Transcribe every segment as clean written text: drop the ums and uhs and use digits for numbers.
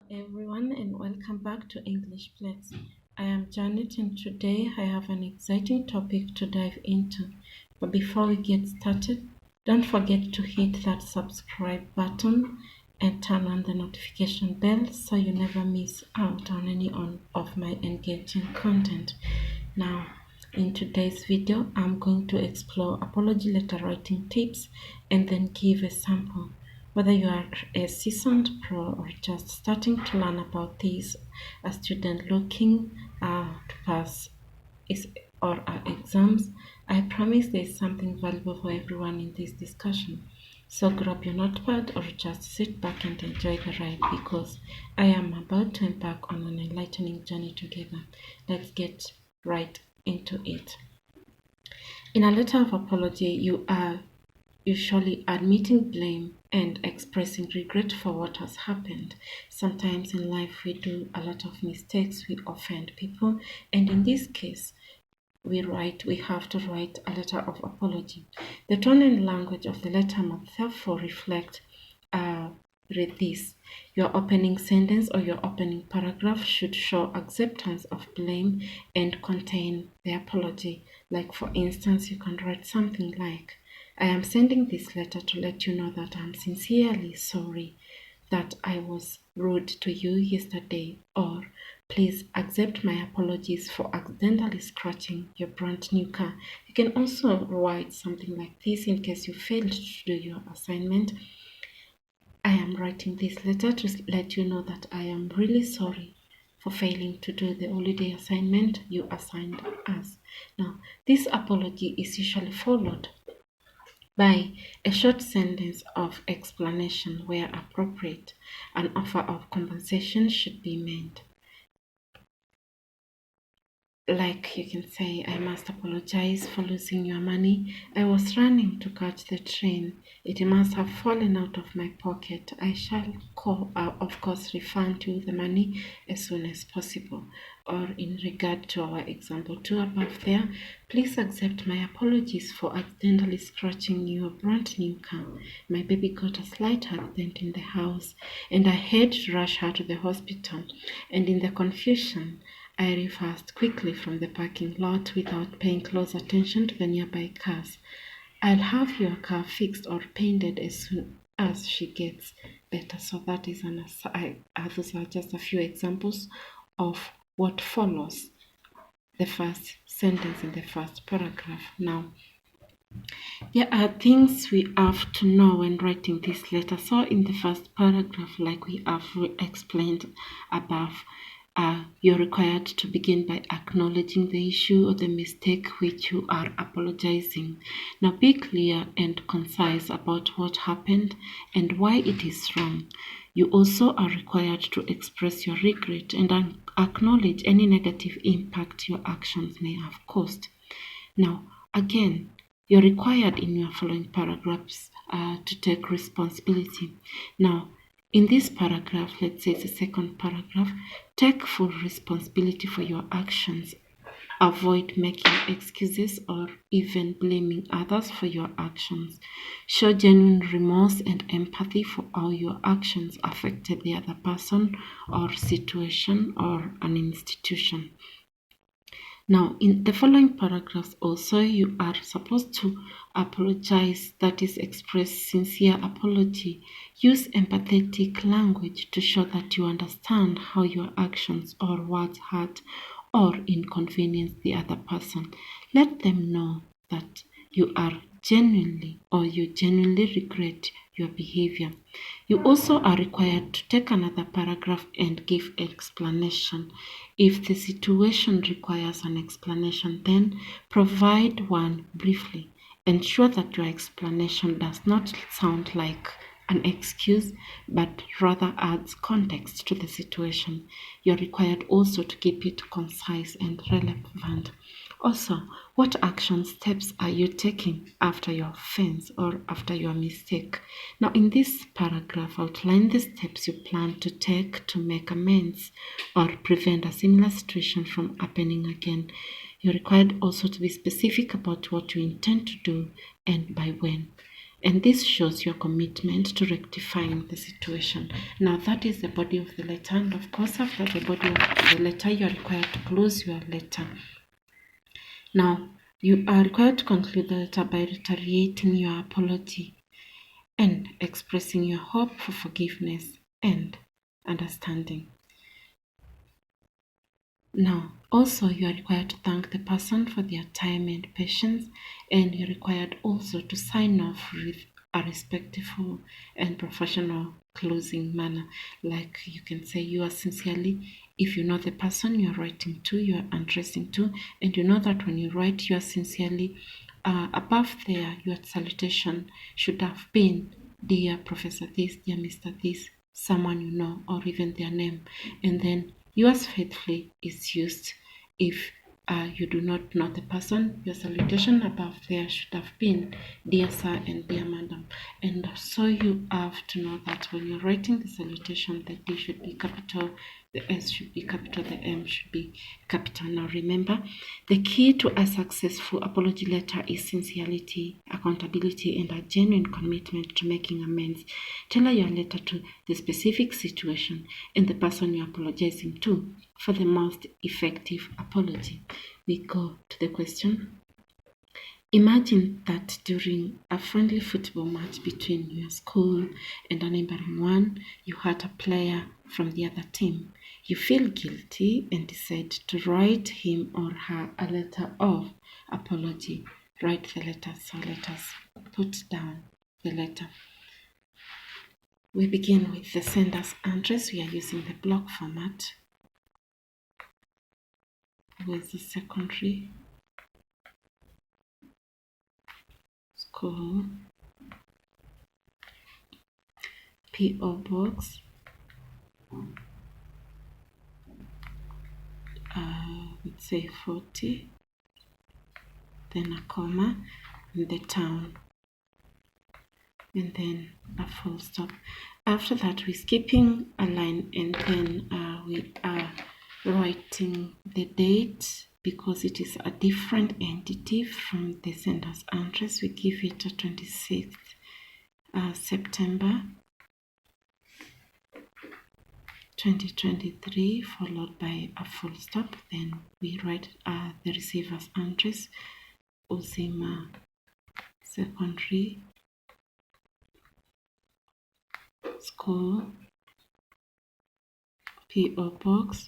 Everyone, and welcome back to English Plex. I am Janet, and today I have an exciting topic to dive into. But before we get started, don't forget to hit that subscribe button and turn on the notification bell so you never miss out on of my engaging content. Now, in today's video, I'm going to explore apology letter writing tips and then give a sample. Whether you are a seasoned pro or just starting to learn about this, a student looking to pass is or our exams, I promise there is something valuable for everyone in this discussion. So grab your notepad or just sit back and enjoy the ride because I am about to embark on an enlightening journey together. Let's get right into it. In a letter of apology, you are usually admitting blame and expressing regret for what has happened. Sometimes in life we do a lot of mistakes, we offend people, and in this case, we have to write a letter of apology. The tone and language of the letter must therefore reflect read this. Your opening sentence or your opening paragraph should show acceptance of blame and contain the apology. Like, for instance, you can write something like, I am sending this letter to let you know that I'm sincerely sorry that I was rude to you yesterday, or please accept my apologies for accidentally scratching your brand new car. You can also write something like this in case you failed to do your assignment. I am writing this letter to let you know that I am really sorry for failing to do the holiday assignment you assigned us. Now, this apology is usually followed by a short sentence of explanation where appropriate. An offer of compensation should be made. Like you can say, I must apologize for losing your money. I was running to catch the train. It must have fallen out of my pocket. I shall, of course, refund you the money as soon as possible. Or in regard to our example 2 above there, please accept my apologies for accidentally scratching your brand new car. My baby got a slight accident in the house and I had to rush her to the hospital. And in the confusion, I reversed quickly from the parking lot without paying close attention to the nearby cars. I'll have your car fixed or painted as soon as she gets better. So that is an aside. Those are just a few examples of what follows the first sentence in the first paragraph. Now, there are things we have to know when writing this letter. So in the first paragraph, like we have explained above, you're required to begin by acknowledging the issue or the mistake which you are apologizing. Now be clear and concise about what happened and why it is wrong. You also are required to express your regret and acknowledge any negative impact your actions may have caused. Now, again, you're required in your following paragraphs to take responsibility. Now, in this paragraph, let's say it's the second paragraph, take full responsibility for your actions. Avoid making excuses or even blaming others for your actions. Show genuine remorse and empathy for how your actions affected the other person or situation or an institution. Now, in the following paragraphs also, you are supposed to apologize, that is, express sincere apology. Use empathetic language to show that you understand how your actions or words hurt or inconvenience the other person. Let them know that you genuinely regret your behavior. You also are required to take another paragraph and give explanation. If the situation requires an explanation, then provide one briefly. Ensure that your explanation does not sound like an excuse, but rather adds context to the situation. You're required also to keep it concise and relevant. Also, what action steps are you taking after your offense or after your mistake? Now, in this paragraph, outline the steps you plan to take to make amends or prevent a similar situation from happening again. You're required also to be specific about what you intend to do and by when. And this shows your commitment to rectifying the situation. Now, that is the body of the letter. And of course, after the body of the letter, you are required to close your letter. Now, you are required to conclude the letter by reiterating your apology and expressing your hope for forgiveness and understanding. Now, also you are required to thank the person for their time and patience, and you're required also to sign off with a respectful and professional closing manner. Like you can say you are sincerely, if you know the person you're writing to, you're addressing to, and you know that when you write, you are sincerely above there, your salutation should have been dear Professor this, dear Mr. This, someone you know, or even their name, and then yours faithfully is used. If you do not know the person, your salutation above there should have been dear sir and dear madam. And so you have to know that when you're writing the salutation, the D should be capital, the S should be capital, the M should be capital. Now remember, the key to a successful apology letter is sincerity, accountability, and a genuine commitment to making amends. Tailor your letter to the specific situation and the person you're apologizing to for the most effective apology. We go to the question. Imagine that during a friendly football match between your school and a neighboring one, you hurt a player from the other team. You feel guilty and decide to write him or her a letter of apology. Write the letter, so let us put down the letter. We begin with the sender's address. We are using the block format with the secondary school, P.O. Box, let's say 40, then a comma, and the town, and then a full stop. After that, we're skipping a line, and then we are writing the date because it is a different entity from the sender's address. We give it a 26th September 2023, followed by a full stop. Then we write the receiver's address, Uzima Secondary School, P.O. Box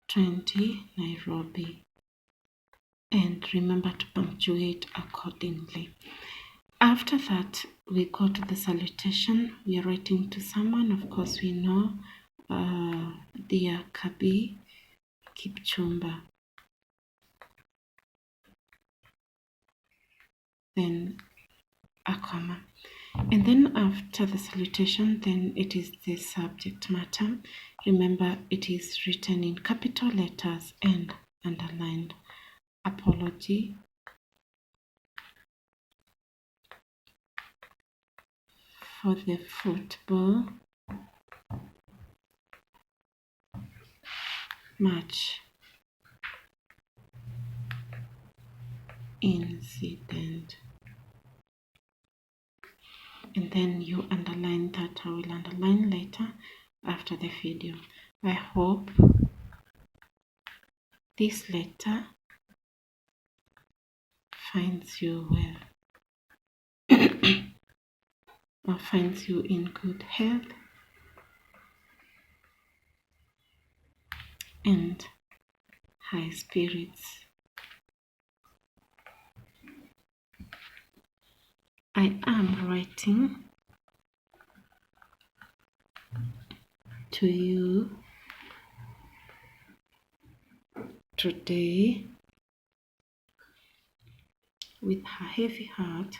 20, Nairobi. And remember to punctuate accordingly. After that, we go to the salutation. We are writing to someone, of course, we know, dear Kabi Kipchumba. Then a comma. And then after the salutation, then it is the subject matter. Remember, it is written in capital letters and underlined. Apology for the football match incident. And then you underline that. I will underline later after the video. I hope this letter finds you well or finds you in good health and high spirits. I am writing to you today with a heavy heart,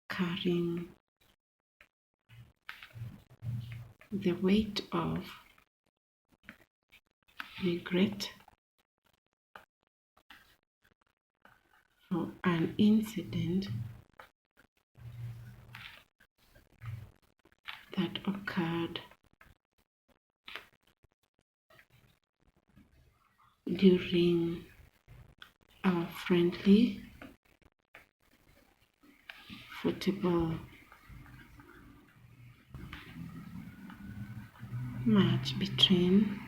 carrying the weight of regret for an incident that occurred during our friendly football match between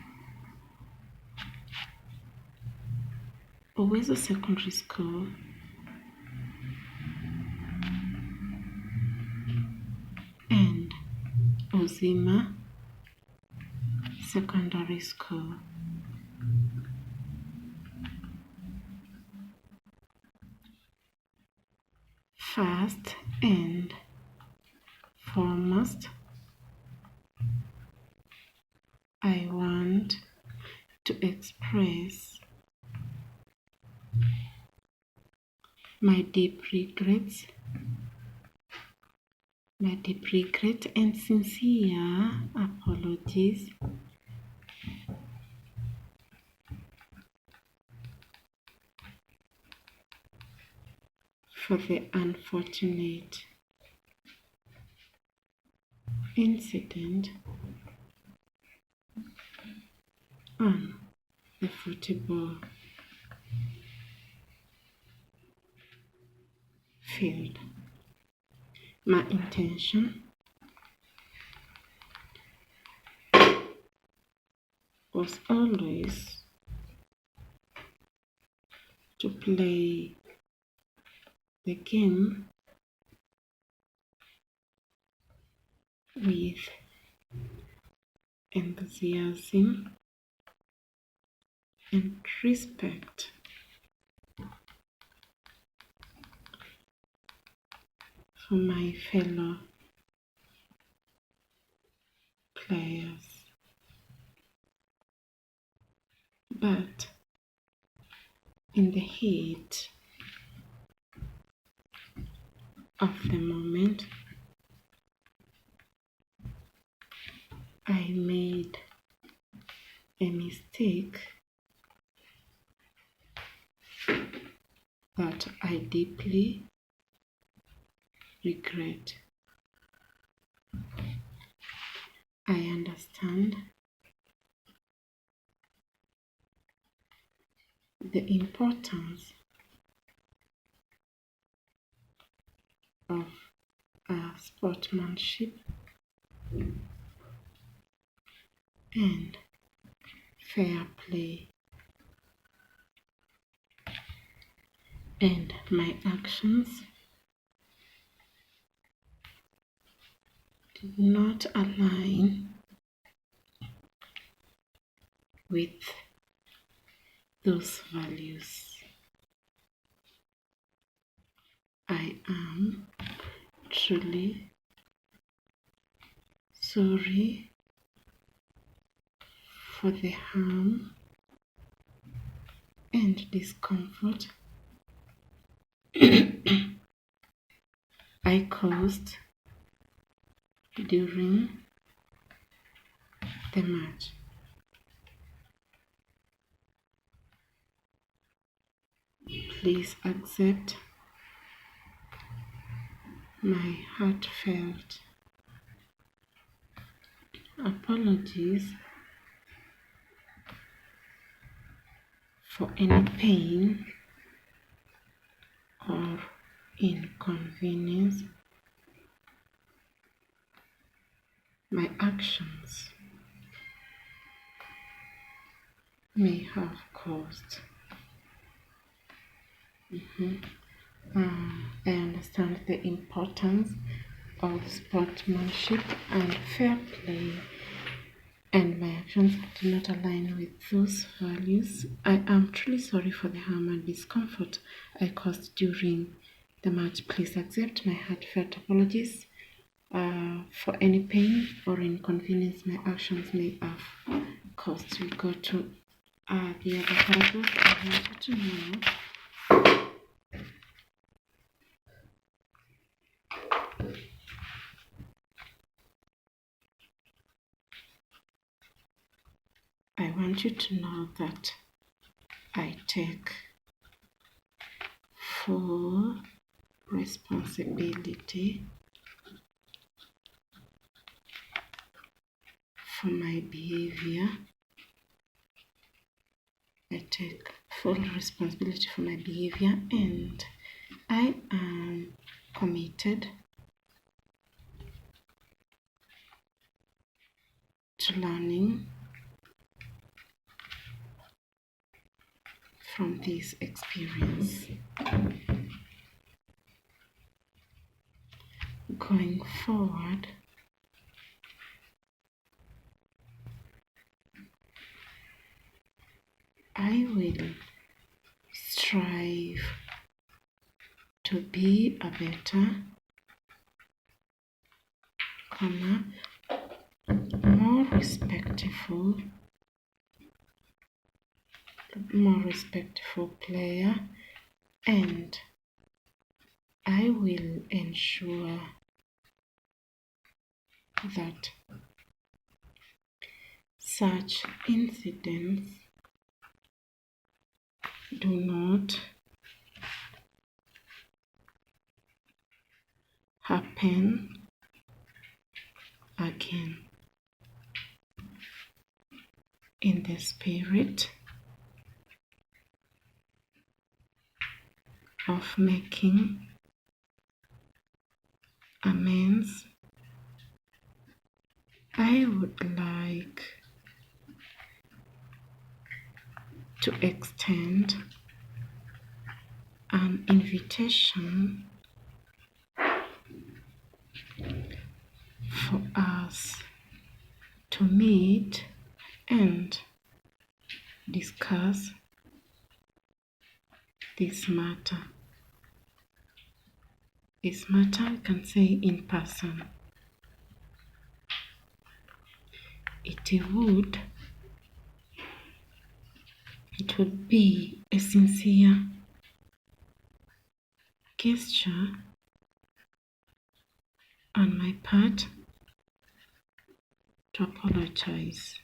Owezo Secondary School and Ozima Secondary School. First and foremost, I want to express my deep regret and sincere apologies for the unfortunate incident on the football field. My intention was always to play the game with enthusiasm and respect for my fellow players. But in the heat of the moment, I made a mistake that I deeply regret. I understand the importance of sportsmanship and fair play, and my actions did not align with those values. I am truly sorry for the harm and discomfort I caused during the match. Please accept my heartfelt apologies for any pain or inconvenience my actions may have caused. I understand the importance of sportsmanship and fair play, and my actions do not align with those values. I am truly sorry for the harm and discomfort I caused during the match. Please accept my heartfelt apologies for any pain or inconvenience my actions may have caused. We go to the other paragraph. I want you to know that I take full responsibility for my behavior. I take full responsibility for my behavior, and I am committed to learning from this experience. Going forward, I will strive to be a better, more respectful player, and I will ensure that such incidents do not happen again. In the spirit of making amends, I would like to extend an invitation for us to meet and discuss this matter. This matter, I can say in person. It would be a sincere gesture on my part to apologize.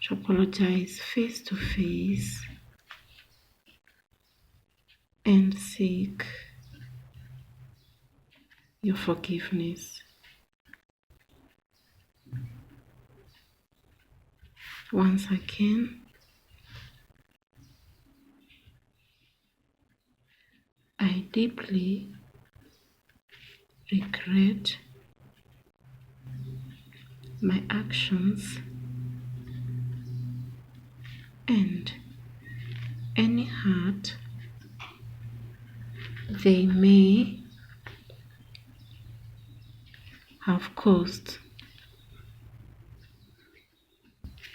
To apologize face to face and seek your forgiveness. Once again, I deeply regret my actions and any hurt they may have caused.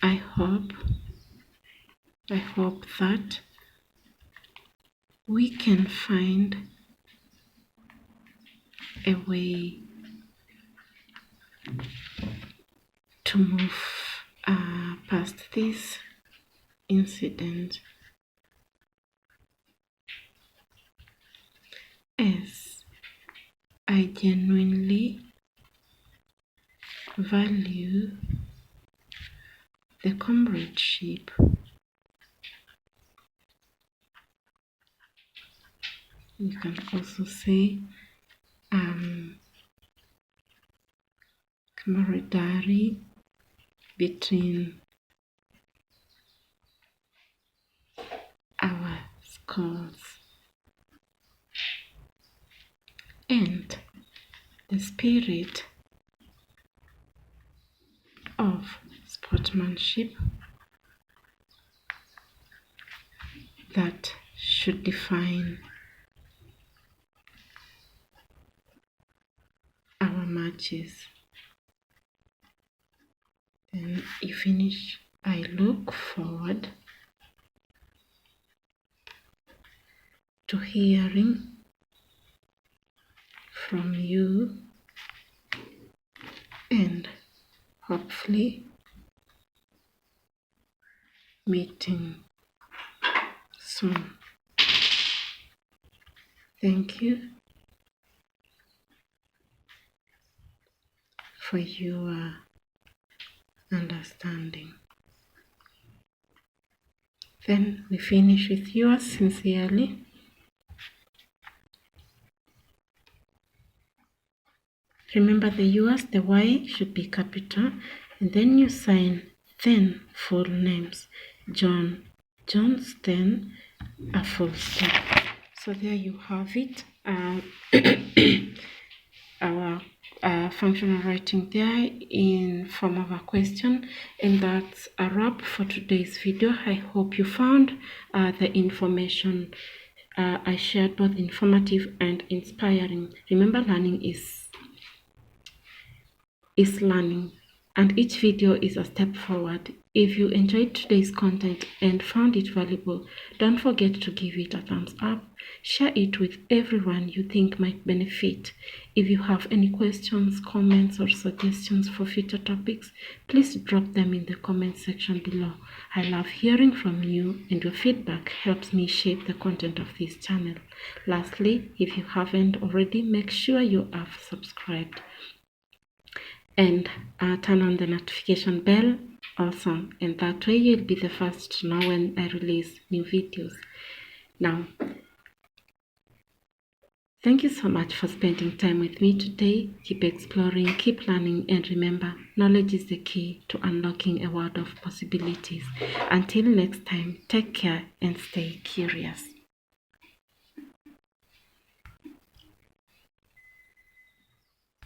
I hope that we can find a way to move past this incident, as I genuinely value the comradeship we can also say camaraderie between our schools, and the spirit of sportsmanship that should define our matches. Then you finish. I look forward to hearing from you and hopefully meeting soon. Thank you for your understanding. Then we finish with yours sincerely. Remember the yours, the Y should be capital, and then you sign, then full names. John, John's, then a full stop. So there you have it. Our functional writing there in form of a question, and that's a wrap for today's video. I hope you found the information I shared both informative and inspiring. Remember, learning is learning, and each video is a step forward. If you enjoyed today's content and found it valuable, don't forget to give it a thumbs up. Share it with everyone you think might benefit. If you have any questions, comments, or suggestions for future topics, please drop them in the comment section below. I love hearing from you, and your feedback helps me shape the content of this channel. Lastly, if you haven't already, make sure you have subscribed and turn on the notification bell also, and that way you'll be the first to know when I release new videos. Now, thank you so much for spending time with me today. Keep exploring, keep learning, and remember, knowledge is the key to unlocking a world of possibilities. Until next time, take care and stay curious.